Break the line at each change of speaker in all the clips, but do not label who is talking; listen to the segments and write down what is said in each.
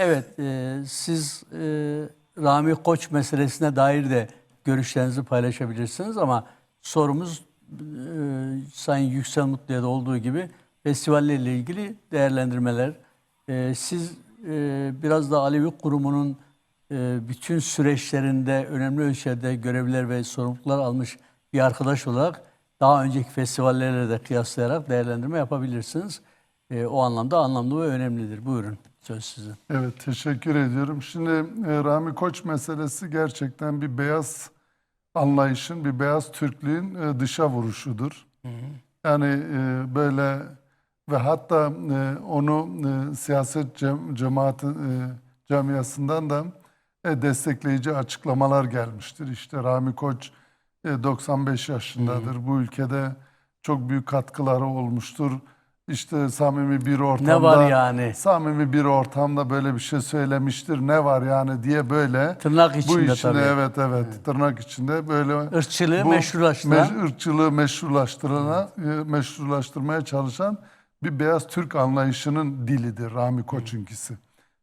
Evet, siz Rami Koç meselesine dair de görüşlerinizi paylaşabilirsiniz ama sorumuz Sayın Yüksel Mutlu'ya da olduğu gibi festivallerle ilgili değerlendirmeler. Siz biraz da Alevi Kurumu'nun bütün süreçlerinde önemli ölçüde görevler ve sorumluluklar almış bir arkadaş olarak daha önceki festivallerle de kıyaslayarak değerlendirme yapabilirsiniz. O anlamda anlamlı ve önemlidir. Buyurun, söz sizin.
Evet, teşekkür ediyorum. Şimdi Rami Koç meselesi gerçekten bir beyaz anlayışın, bir beyaz Türklüğün dışa vuruşudur. Yani böyle ve hatta onu siyaset camiasından da destekleyici açıklamalar gelmiştir. İşte Rami Koç 95 yaşındadır. Bu ülkede çok büyük katkıları olmuştur. İşte samimi bir ortamda,
Ne var yani?
samimi bir ortamda böyle bir şey söylemiştir. Ne var yani diye böyle
Tırnak
bu
içinde
içinde
tabii.
evet tırnak içinde böyle
Irkçılığı
bu
meşrulaştıran.
ırkçılığı meşrulaştırmaya çalışan bir beyaz Türk anlayışının dilidir Rami Koç'unkisi.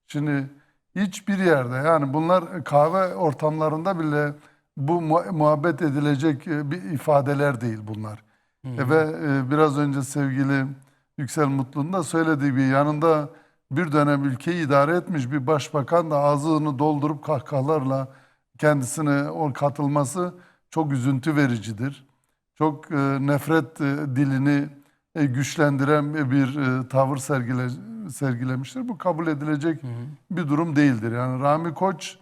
Şimdi hiçbir yerde, yani bunlar kahve ortamlarında bile bu muhabbet edilecek bir ifadeler değil bunlar. Ve biraz önce sevgili Yüksel Mutlu'nun da söylediği gibi yanında bir dönem ülkeyi idare etmiş bir başbakan da ağzını doldurup kahkahalarla kendisine katılması çok üzüntü vericidir. Çok nefret dilini güçlendiren bir tavır sergilemiştir. Bu kabul edilecek bir durum değildir. Yani Rami Koç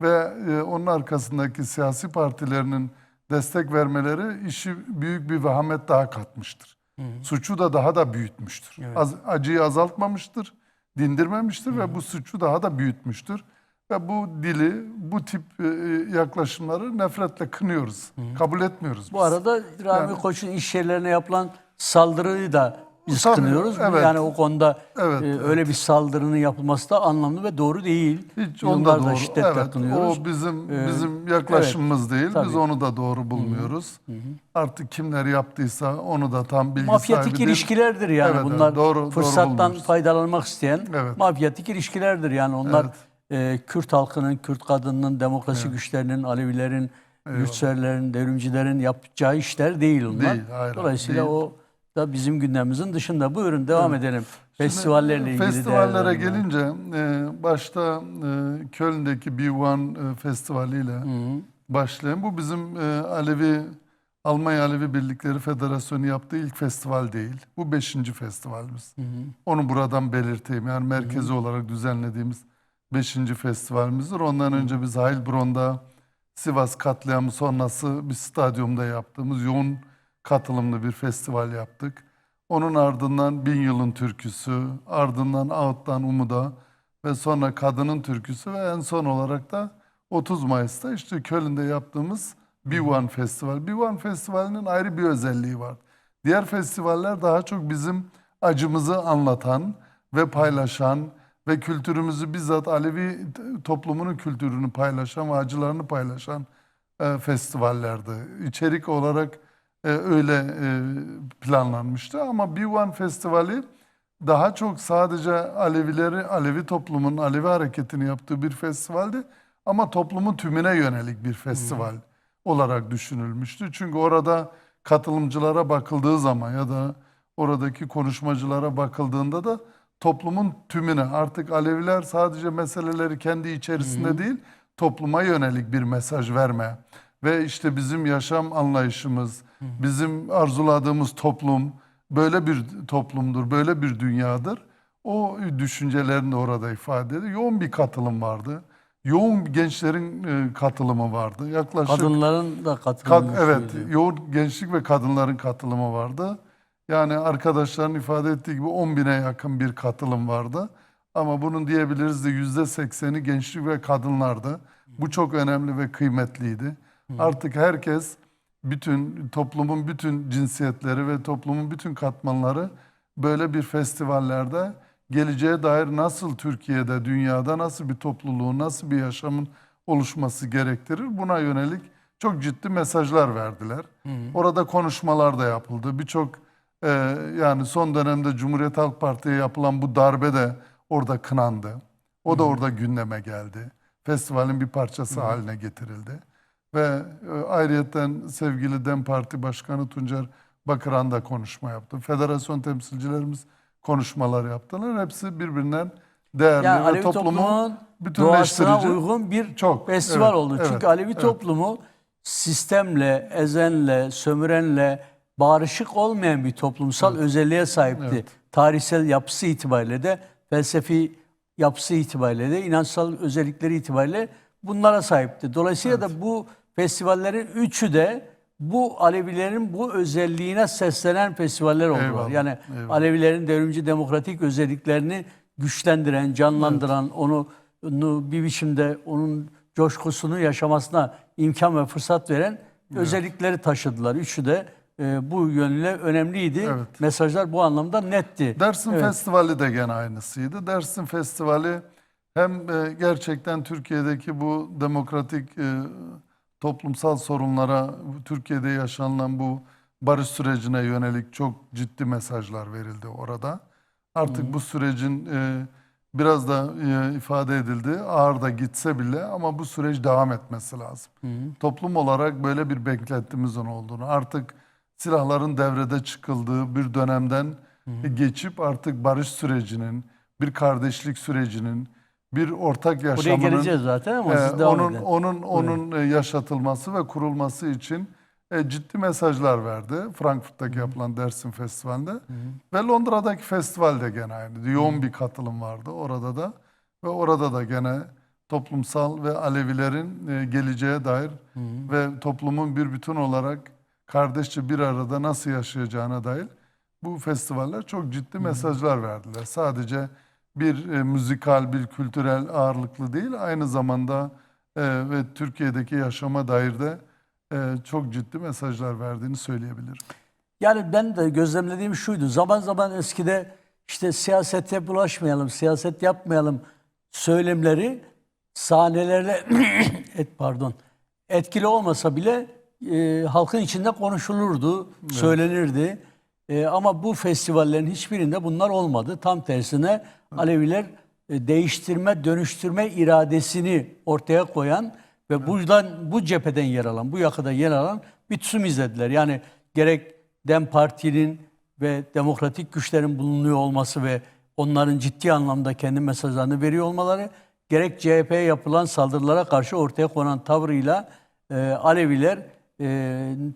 ve onun arkasındaki siyasi partilerinin destek vermeleri işi büyük bir vehamet daha katmıştır. Suçu da daha da büyütmüştür.
Evet.
Acıyı azaltmamıştır, dindirmemiştir ve bu suçu daha da büyütmüştür. Ve bu dili, bu tip yaklaşımları nefretle kınıyoruz. Kabul etmiyoruz biz.
Bu arada Rami Koç'un iş yerlerine yapılan saldırıyı da biz
Tabii,
kınıyoruz.
evet.
Yani o konuda
Evet,
öyle bir saldırının yapılması da anlamlı ve doğru değil.
Hiç
Biz
onu da
onları
doğru.
şiddetle
Evet,
kınıyoruz.
o bizim yaklaşımımız değil. Biz
tabii.
onu da doğru bulmuyoruz. Artık kimler yaptıysa onu da tam bilgi
Mafyatik
sahibi değil.
ilişkilerdir yani
Evet,
bunlar.
doğru
Fırsattan
bulmuyoruz.
faydalanmak isteyen
Evet.
mafyatik ilişkilerdir yani onlar. Kürt halkının, Kürt kadınının, demokrasi güçlerinin, Alevilerin, yurtseverlerin, devrimcilerin yapacağı işler değil onlar.
Değil, hayır,
Dolayısıyla
değil.
o da bizim gündemimizin dışında. Buyurun devam edelim. Festivallerle ilgili
Festivallere
değerlendirme.
gelince başta Köln'deki B1 festivaliyle başlayan, bu bizim Almanya Alevi Birlikleri Federasyonu yaptığı ilk festival değil. Bu 5. festivalimiz. Onu buradan belirteyim. Yani merkezi olarak düzenlediğimiz 5. festivalimizdir. Ondan önce biz Heilbronn'da Sivas katliamı sonrası bir stadyumda yaptığımız yoğun katılımlı bir festival yaptık. Onun ardından Bin Yılın Türküsü, ardından Ağıt'tan Umud'a ve sonra Kadının Türküsü ve en son olarak da 30 Mayıs'ta işte Köln'de yaptığımız B1 Festival. B1 Festivali'nin ayrı bir özelliği var. Diğer festivaller daha çok bizim acımızı anlatan ve paylaşan ve kültürümüzü, bizzat Alevi toplumunun kültürünü paylaşan ve acılarını paylaşan festivallerdi. İçerik olarak öyle planlanmıştı ama B1 Festivali daha çok sadece Alevi toplumun, Alevi hareketini yaptığı bir festivaldi ama toplumun tümüne yönelik bir festival olarak düşünülmüştü. Çünkü orada katılımcılara bakıldığı zaman ya da oradaki konuşmacılara bakıldığında da toplumun tümüne, artık Aleviler sadece meseleleri kendi içerisinde değil, topluma yönelik bir mesaj verme ve işte bizim yaşam anlayışımız, bizim arzuladığımız toplum böyle bir toplumdur, böyle bir dünyadır. O düşüncelerini de orada ifade ediyor. Yoğun bir katılım vardı. Yoğun gençlerin katılımı vardı. Yaklaşık
Kadınların da katılımı
evet,
güçlüydü.
yoğun gençlik ve kadınların katılımı vardı. Yani arkadaşların ifade ettiği gibi 10.000'e yakın bir katılım vardı. Ama bunun diyebiliriz de %80'i gençlik ve kadınlardı. Bu çok önemli ve kıymetliydi. Artık herkes, toplumun bütün cinsiyetleri ve toplumun bütün katmanları böyle bir festivallerde geleceğe dair nasıl Türkiye'de, dünyada nasıl bir topluluğun, nasıl bir yaşamın oluşması gerektirir, buna yönelik çok ciddi mesajlar verdiler. Orada konuşmalar da yapıldı. Birçok yani son dönemde Cumhuriyet Halk Parti'ye yapılan bu darbe de orada kınandı. O da orada gündeme geldi. Festivalin bir parçası haline getirildi. Ve ayrıyeten sevgili DEM Parti Başkanı Tuncer Bakıran da konuşma yaptı. Federasyon temsilcilerimiz konuşmalar yaptılar. Hepsi birbirinden değerli
Yani
ve
Alevi
toplumu
toplumunun
bütünleştirici.
doğasına uygun bir
Çok,
festival
evet,
oldu. Çünkü
evet,
Alevi
evet.
toplumu sistemle, ezenle, sömürenle bağırışık olmayan bir toplumsal özelliğe sahipti.
Evet.
Tarihsel yapısı itibariyle de, felsefi yapısı itibariyle de, inançsal özellikleri itibariyle bunlara sahipti. Dolayısıyla da bu festivallerin üçü de bu Alevilerin bu özelliğine seslenen festivaller oldular.
Eyvallah,
Yani
eyvallah.
Alevilerin devrimci demokratik özelliklerini güçlendiren, canlandıran, onu bir biçimde onun coşkusunu yaşamasına imkan ve fırsat veren özellikleri taşıdılar. Üçü de bu yönüyle önemliydi.
Evet.
Mesajlar bu anlamda netti.
Dersim
Evet.
Festivali de gene aynısıydı. Dersim Festivali hem gerçekten Türkiye'deki bu demokratik toplumsal sorunlara, Türkiye'de yaşanılan bu barış sürecine yönelik çok ciddi mesajlar verildi orada. Artık bu sürecin biraz da ifade edildi, ağır da gitse bile ama bu süreç devam etmesi lazım. Toplum olarak böyle bir beklentimizin olduğunu, artık silahların devrede çıkıldığı bir dönemden geçip artık barış sürecinin, bir kardeşlik sürecinin, bir ortak
Buraya
yaşamının
geleceğiz zaten ama siz devam edin.
onun yaşatılması ve kurulması için ciddi mesajlar verdi. Frankfurt'taki yapılan Dersim Festivali'nde ve Londra'daki festival de gene aynı. Yoğun bir katılım vardı orada da ve orada da gene toplumsal ve Alevilerin geleceğe dair ve toplumun bir bütün olarak kardeşçe bir arada nasıl yaşayacağına dair bu festivaller çok ciddi mesajlar verdiler. Sadece bir müzikal, bir kültürel ağırlıklı değil, aynı zamanda ve Türkiye'deki yaşama dair de çok ciddi mesajlar verdiğini söyleyebilirim.
Yani ben de gözlemlediğim şuydu. Zaman zaman eskide işte siyasete bulaşmayalım, siyaset yapmayalım söylemleri sahnelerle etkili olmasa bile halkın içinde konuşulurdu, söylenirdi. Ama bu festivallerin hiçbirinde bunlar olmadı. Tam tersine Aleviler değiştirme, dönüştürme iradesini ortaya koyan ve bu cepheden yer alan, bu yakada yer alan bir tutum izlediler. Yani gerek DEM Parti'nin ve demokratik güçlerin bulunuyor olması ve onların ciddi anlamda kendi mesajlarını veriyor olmaları, gerek CHP'ye yapılan saldırılara karşı ortaya konan tavrıyla Aleviler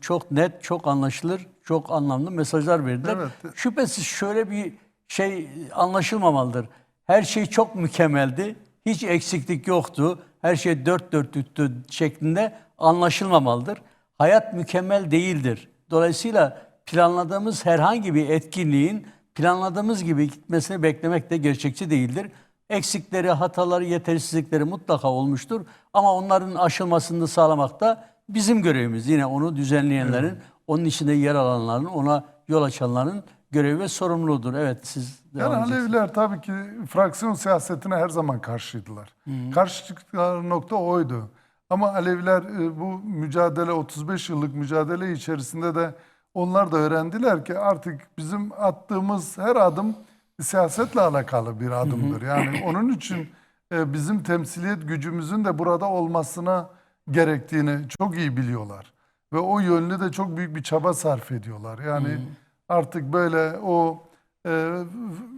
çok net, çok anlaşılır, çok anlamlı mesajlar verdiler.
Evet.
Şüphesiz şöyle bir şey anlaşılmamalıdır. Her şey çok mükemmeldi, hiç eksiklik yoktu, her şey dört dörtlüktü şeklinde anlaşılmamalıdır. Hayat mükemmel değildir. Dolayısıyla planladığımız herhangi bir etkinliğin planladığımız gibi gitmesini beklemek de gerçekçi değildir. Eksikleri, hataları, yetersizlikleri mutlaka olmuştur. Ama onların aşılmasını sağlamak da bizim görevimiz. Yine onu düzenleyenlerin, onun içinde yer alanların, ona yol açanların görevi ve sorumluluğudur. Evet, siz devam
Yani
edeceksiniz.
Aleviler tabii ki fraksiyon siyasetine her zaman karşıydılar. Karşı çıktıkları nokta oydu. Ama Aleviler bu mücadele, 35 yıllık mücadele içerisinde de onlar da öğrendiler ki artık bizim attığımız her adım siyasetle alakalı bir adımdır. Yani onun için bizim temsiliyet gücümüzün de burada olmasına gerektiğini çok iyi biliyorlar. Ve o yönlü de çok büyük bir çaba sarf ediyorlar. Yani artık böyle o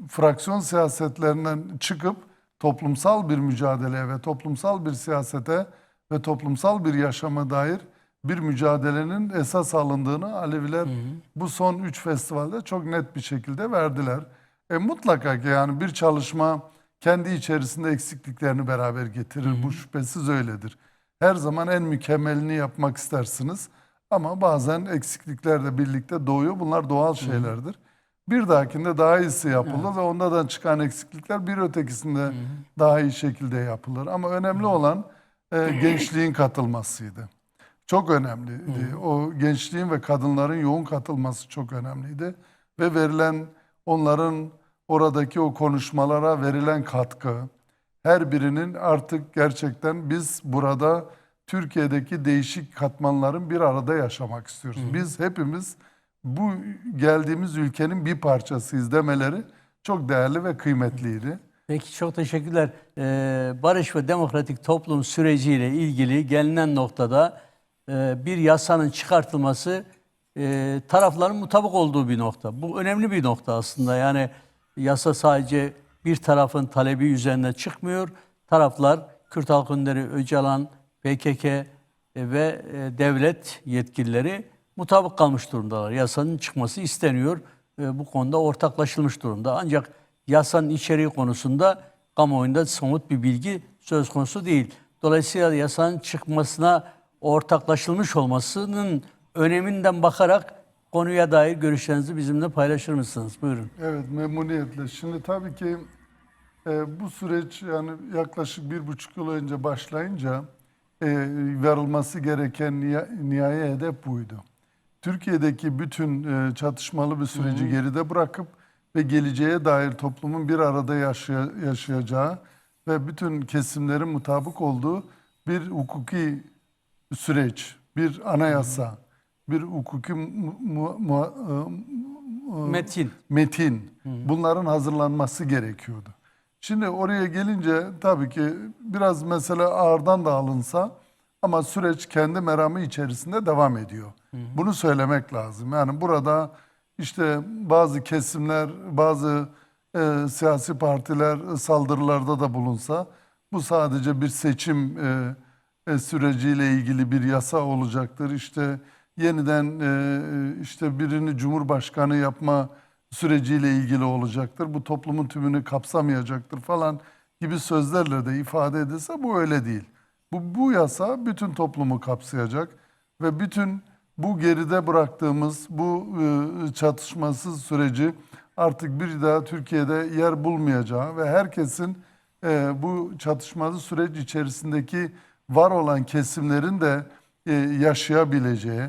fraksiyon siyasetlerinden çıkıp toplumsal bir mücadeleye ve toplumsal bir siyasete ve toplumsal bir yaşama dair bir mücadelenin esas alındığını Aleviler bu son 3 festivalde çok net bir şekilde verdiler. Mutlaka ki yani bir çalışma kendi içerisinde eksikliklerini beraber getirir. Bu şüphesiz öyledir. Her zaman en mükemmelini yapmak istersiniz. Ama bazen eksiklikler de birlikte doğuyor. Bunlar doğal şeylerdir. Bir dahakinde daha iyisi yapılır ve ondan çıkan eksiklikler bir ötekisinde daha iyi şekilde yapılır. Ama önemli olan gençliğin katılmasıydı. Çok önemliydi. O gençliğin ve kadınların yoğun katılması çok önemliydi. Ve verilen onların oradaki o konuşmalara verilen katkı, her birinin artık gerçekten biz burada Türkiye'deki değişik katmanların bir arada yaşamak istiyoruz. Biz hepimiz bu geldiğimiz ülkenin bir parçasıyız demeleri çok değerli ve kıymetliydi.
Peki çok teşekkürler. Barış ve demokratik toplum süreciyle ilgili gelinen noktada bir yasanın çıkartılması tarafların mutabık olduğu bir nokta. Bu önemli bir nokta aslında. Yani yasa sadece bir tarafın talebi üzerine çıkmıyor. Taraflar Kürt Halk Önderi Öcalan, PKK ve devlet yetkilileri mutabık kalmış durumdalar. Yasanın çıkması isteniyor. Bu konuda ortaklaşılmış durumda. Ancak yasanın içeriği konusunda kamuoyunda somut bir bilgi söz konusu değil. Dolayısıyla yasanın çıkmasına ortaklaşılmış olmasının öneminden bakarak konuya dair görüşlerinizi bizimle paylaşır mısınız? Buyurun.
Evet, memnuniyetle. Şimdi tabii ki bu süreç yani yaklaşık 1,5 yıl önce başlayınca varılması gereken nihai hedef buydu. Türkiye'deki bütün çatışmalı bir süreci geride bırakıp ve geleceğe dair toplumun bir arada yaşayacağı ve bütün kesimlerin mutabık olduğu bir hukuki süreç, bir anayasa, bir hukuki metin, bunların hazırlanması gerekiyordu. Şimdi oraya gelince tabii ki biraz mesela ağırdan da alınsa ama süreç kendi meramı içerisinde devam ediyor. Bunu söylemek lazım. Yani burada işte bazı kesimler, bazı siyasi partiler saldırılarda da bulunsa bu sadece bir seçim süreciyle ilgili bir yasa olacaktır. İşte yeniden işte birini cumhurbaşkanı yapma süreciyle ilgili olacaktır. Bu toplumun tümünü kapsamayacaktır falan gibi sözlerle de ifade edilse bu öyle değil. Bu yasa bütün toplumu kapsayacak ve bütün bu geride bıraktığımız bu çatışmasız süreci artık bir daha Türkiye'de yer bulmayacağı ve herkesin bu çatışmasız süreç içerisindeki var olan kesimlerin de yaşayabileceği,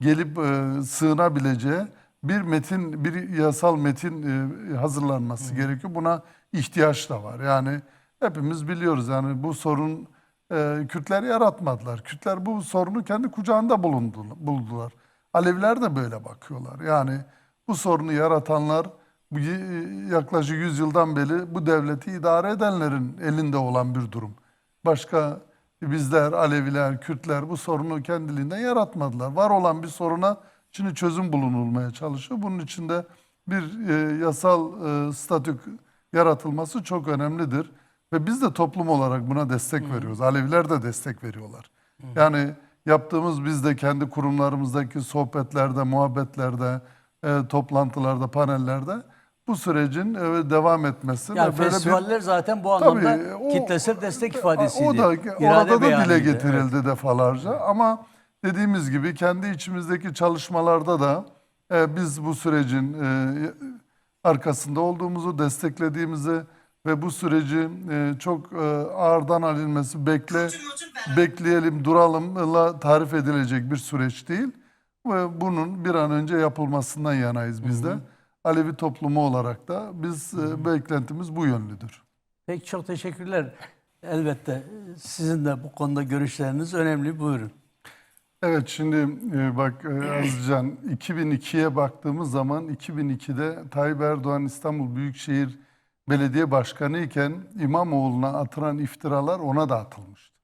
gelip sığınabileceği bir metin, bir yasal metin hazırlanması gerekiyor. Buna ihtiyaç da var. Yani hepimiz biliyoruz yani bu sorun Kürtler yaratmadılar. Kürtler bu sorunu kendi kucağında buldular. Aleviler de böyle bakıyorlar. Yani bu sorunu yaratanlar yaklaşık 100 yıldan beri bu devleti idare edenlerin elinde olan bir durum. Başka bizler, Aleviler, Kürtler bu sorunu kendiliğinden yaratmadılar. Var olan bir soruna şimdi çözüm bulunulmaya çalışıyor. Bunun için de bir yasal statü yaratılması çok önemlidir. Ve biz de toplum olarak buna destek veriyoruz. Aleviler de destek veriyorlar. Yani yaptığımız biz de kendi kurumlarımızdaki sohbetlerde, muhabbetlerde, toplantılarda, panellerde bu sürecin devam etmesi.
Yani
ve böyle
festivaller zaten bu anlamda kitlesel destek ifadesiydi.
o da
İrade
orada da dile
beyanıydı.
getirildi defalarca. Ama dediğimiz gibi kendi içimizdeki çalışmalarda da biz bu sürecin arkasında olduğumuzu, desteklediğimizi ve bu süreci çok ağırdan alınması bekleyelim, duralımla tarif edilecek bir süreç değil. Ve bunun bir an önce yapılmasından yanayız biz de. Alevi toplumu olarak da biz beklentimiz bu yönlüdür.
Peki çok teşekkürler. Elbette sizin de bu konuda görüşleriniz önemli. Buyurun.
Evet şimdi bak Azcan 2002'ye baktığımız zaman 2002'de Tayyip Erdoğan İstanbul Büyükşehir Belediye Başkanı iken İmamoğlu'na atılan iftiralar ona da atılmıştı.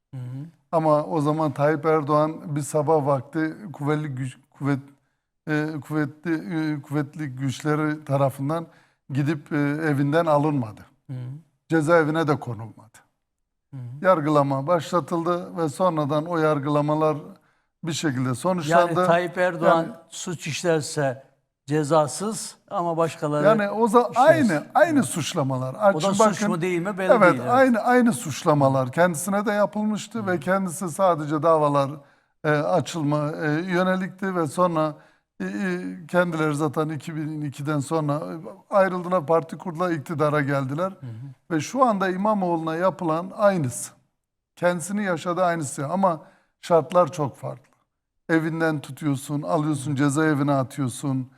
Ama o zaman Tayyip Erdoğan bir sabah vakti kuvvetli güçleri tarafından gidip evinden alınmadı. Cezaevine de konulmadı. Yargılama başlatıldı ve sonradan o yargılamalar bir şekilde sonuçlandı.
Yani Tayyip Erdoğan suç işlerse cezasız ama başkaları
yani o zaman aynı suçlamalar.
O da suç mu değil mi belli
evet,
değil. Evet.
Aynı suçlamalar kendisine de yapılmıştı ve kendisi sadece davalar açılma yönelikti ve sonra kendileri zaten 2002'den sonra ayrıldılar, parti kurdular, iktidara geldiler. Ve şu anda İmamoğlu'na yapılan aynısı. Kendisini yaşadığı aynısı ama şartlar çok farklı. Evinden tutuyorsun, alıyorsun, cezaevine atıyorsun.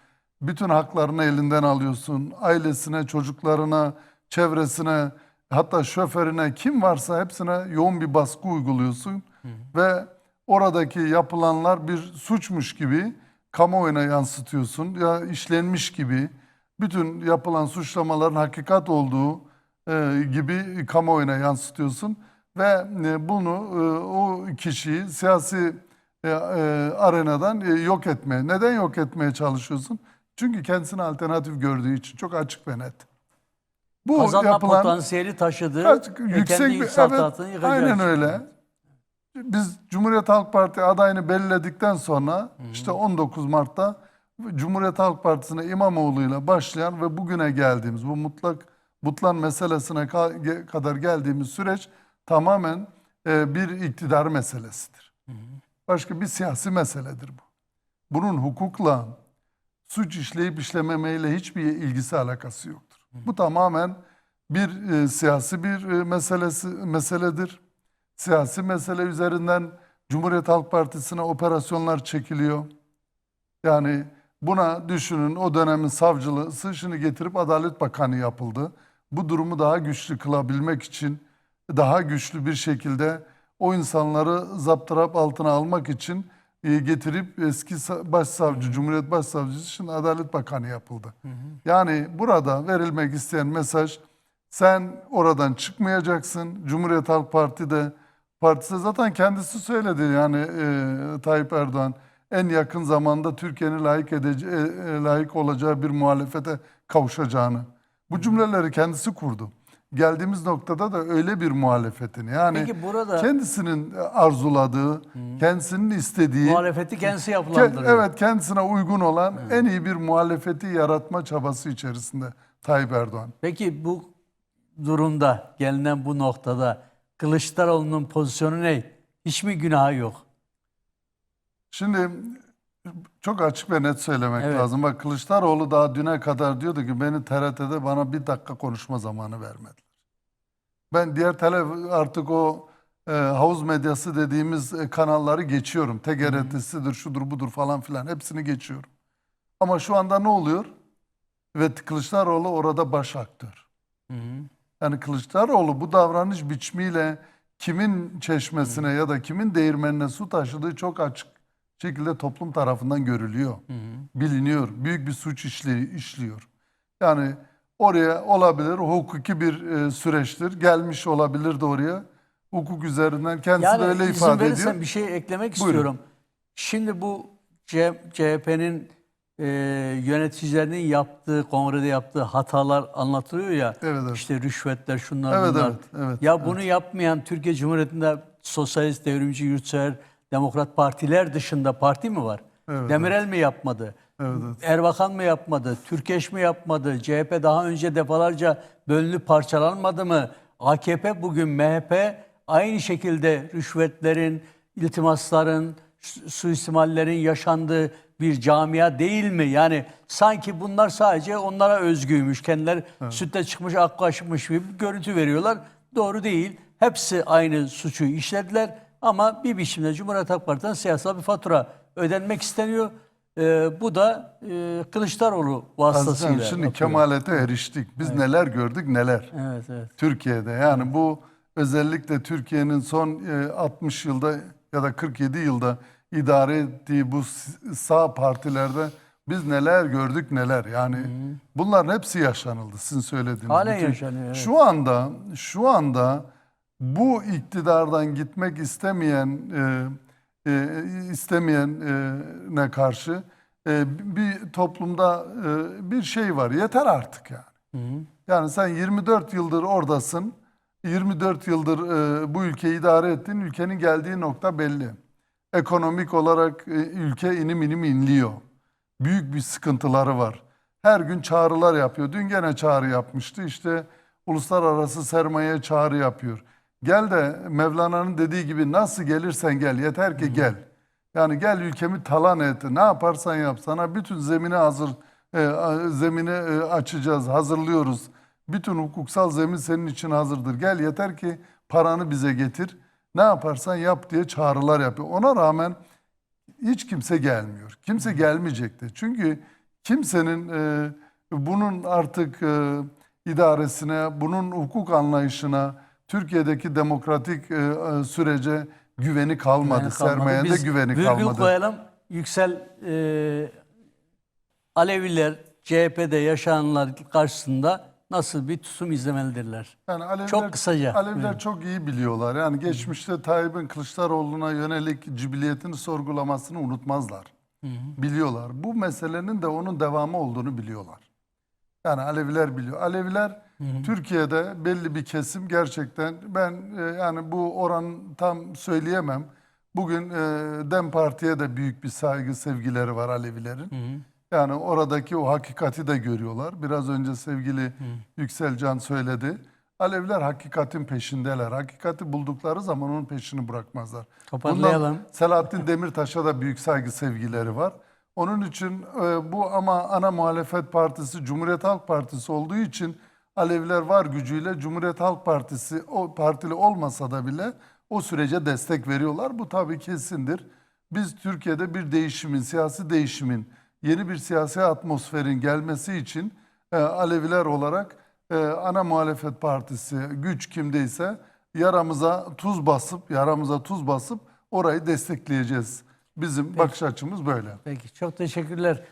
Bütün haklarını elinden alıyorsun. Ailesine, çocuklarına, çevresine, hatta şoförüne, kim varsa hepsine yoğun bir baskı uyguluyorsun. Ve oradaki yapılanlar bir suçmuş gibi kamuoyuna yansıtıyorsun. Ya işlenmiş gibi bütün yapılan suçlamaların hakikat olduğu gibi kamuoyuna yansıtıyorsun ve bunu o kişiyi siyasi arenadan yok etmeye. Neden yok etmeye çalışıyorsun? Çünkü kendisini alternatif gördüğü için, çok açık ve net. Bu
Kazanma
yapılan
potansiyeli taşıdığı ve
yüksek
kendi
bir,
iç saltanatını
evet,
yıkacağı
aynen
için.
öyle. Biz Cumhuriyet Halk Parti adayını belirledikten sonra işte 19 Mart'ta Cumhuriyet Halk Partisi'ne İmamoğlu'yla başlayan ve bugüne geldiğimiz bu butlan meselesine kadar geldiğimiz süreç tamamen bir iktidar meselesidir. Başka bir siyasi meseledir bu. Bunun hukukla, suç işleyip işlememeyle hiçbir ilgisi alakası yoktur. Bu tamamen bir siyasi bir meseledir. Siyasi mesele üzerinden Cumhuriyet Halk Partisi'ne operasyonlar çekiliyor. Yani buna düşünün, o dönemin savcısı şimdi getirip Adalet Bakanı yapıldı. Bu durumu daha güçlü kılabilmek için, daha güçlü bir şekilde o insanları zaptırap altına almak için getirip eski başsavcı, Cumhuriyet Başsavcısı şimdi Adalet Bakanı yapıldı. Yani burada verilmek isteyen mesaj, sen oradan çıkmayacaksın. Cumhuriyet Halk Partisi zaten kendisi söyledi, yani Tayyip Erdoğan en yakın zamanda Türkiye'nin layık olacağı bir muhalefete kavuşacağını. Bu cümleleri kendisi kurdu. Geldiğimiz noktada da öyle bir muhalefetin, yani
Peki burada
kendisinin arzuladığı, kendisinin istediği,
muhalefeti kendisi yapılandırıyor.
evet, kendisine uygun olan en iyi bir muhalefeti yaratma çabası içerisinde Tayyip Erdoğan.
Peki bu durumda, gelinen bu noktada Kılıçdaroğlu'nun pozisyonu ne? Hiç mi günahı yok?
Şimdi çok açık ve net söylemek
Evet.
lazım. Bak, Kılıçdaroğlu daha düne kadar diyordu ki beni TRT'de bana bir dakika konuşma zamanı vermediler. Ben diğer artık o havuz medyası dediğimiz kanalları geçiyorum. TGRT'sidir, şudur budur falan filan, hepsini geçiyorum. Ama şu anda ne oluyor? Ve Kılıçdaroğlu orada baş aktör. Yani Kılıçdaroğlu bu davranış biçimiyle kimin çeşmesine ya da kimin değirmenine su taşıdığı çok açık şekilde toplum tarafından görülüyor. Biliniyor. Büyük bir suç işliyor. Yani oraya olabilir, hukuki bir süreçtir. Gelmiş olabilir de oraya. Hukuk üzerinden kendisi de öyle
izin
ifade
verirsen
ediyor.
bir şey eklemek
Buyurun.
istiyorum. Şimdi bu CHP'nin yöneticilerinin yaptığı, kongrede yaptığı hatalar anlatılıyor ya.
Evet, evet.
İşte rüşvetler, şunlar
Evet,
bunlar.
evet,
Ya bunu yapmayan Türkiye Cumhuriyeti'nde sosyalist, devrimci, yurtsever, demokrat partiler dışında parti mi var?
Evet,
Demirel mi yapmadı?
Evet, evet.
Erbakan mı yapmadı? Türkeş mi yapmadı? CHP daha önce defalarca bölünüp parçalanmadı mı? AKP bugün, MHP aynı şekilde rüşvetlerin, iltimasların, suistimallerin yaşandığı bir camia değil mi? Yani sanki bunlar sadece onlara özgüymüş. Kendileri sütte çıkmış, ak kaşıkmış gibi bir görüntü veriyorlar. Doğru değil. Hepsi aynı suçu işlediler. Ama bir biçimde Cumhuriyet Halk Partisi'nden siyasal bir fatura ödenmek isteniyor. Bu da Kılıçdaroğlu vasıtasıyla
Azizim, şimdi
yapıyor.
kemalete eriştik. Biz neler gördük neler.
Evet, evet.
Türkiye'de, yani bu özellikle Türkiye'nin son 60 yılda ya da 47 yılda idare ettiği bu sağ partilerde biz neler gördük neler. Yani bunların hepsi yaşanıldı, sizin söylediğiniz.
Halen yaşanıyor, evet.
Şu anda bu iktidardan gitmek istemeyene karşı bir toplumda bir şey var. Yeter artık yani. Yani sen 24 yıldır oradasın. 24 yıldır bu ülkeyi idare ettin. Ülkenin geldiği nokta belli. Ekonomik olarak ülke inim inim inliyor. Büyük bir sıkıntıları var. Her gün çağrılar yapıyor. Dün gene çağrı yapmıştı. İşte uluslararası sermayeye çağrı yapıyor. Gel de Mevlana'nın dediği gibi nasıl gelirsen gel, yeter ki gel. Yani gel ülkemi talan et. Ne yaparsan yap. Sana bütün zemini açacağız, hazırlıyoruz. Bütün hukuksal zemin senin için hazırdır. Gel, yeter ki paranı bize getir. Ne yaparsan yap diye çağrılar yapıyor. Ona rağmen hiç kimse gelmiyor. Kimse gelmeyecekti. Çünkü kimsenin bunun artık idaresine, bunun hukuk anlayışına, Türkiye'deki demokratik sürece güveni kalmadı. Sermayende güveni
virgül
kalmadı.
koyalım. Yüksel, Aleviler CHP'de yaşananlar karşısında nasıl bir tutum izlemelidirler?
Yani Aleviler,
Çok kısaca.
Aleviler çok iyi biliyorlar. Yani geçmişte Tayyip'in Kılıçdaroğlu'na yönelik cibiliyetini sorgulamasını unutmazlar. Biliyorlar. Bu meselenin de onun devamı olduğunu biliyorlar. Yani Aleviler biliyor. Aleviler Türkiye'de belli bir kesim gerçekten yani bu oran tam söyleyemem. Bugün DEM Parti'ye de büyük bir saygı sevgileri var Alevilerin. Yani oradaki o hakikati de görüyorlar. Biraz önce sevgili Yükselcan söyledi. Aleviler hakikatin peşindeler. Hakikati buldukları zaman onun peşini bırakmazlar.
Toparlayalım.
Bundan Selahattin Demirtaş'a da büyük saygı sevgileri var. Onun için bu ama ana muhalefet partisi Cumhuriyet Halk Partisi olduğu için Aleviler var gücüyle Cumhuriyet Halk Partisi o partili olmasa da bile o sürece destek veriyorlar. Bu tabii kesindir. Biz Türkiye'de bir değişimin, siyasi değişimin, yeni bir siyasi atmosferin gelmesi için Aleviler olarak ana muhalefet partisi güç kimdeyse yaramıza tuz basıp orayı destekleyeceğiz. Bizim bakış açımız böyle.
Peki çok teşekkürler.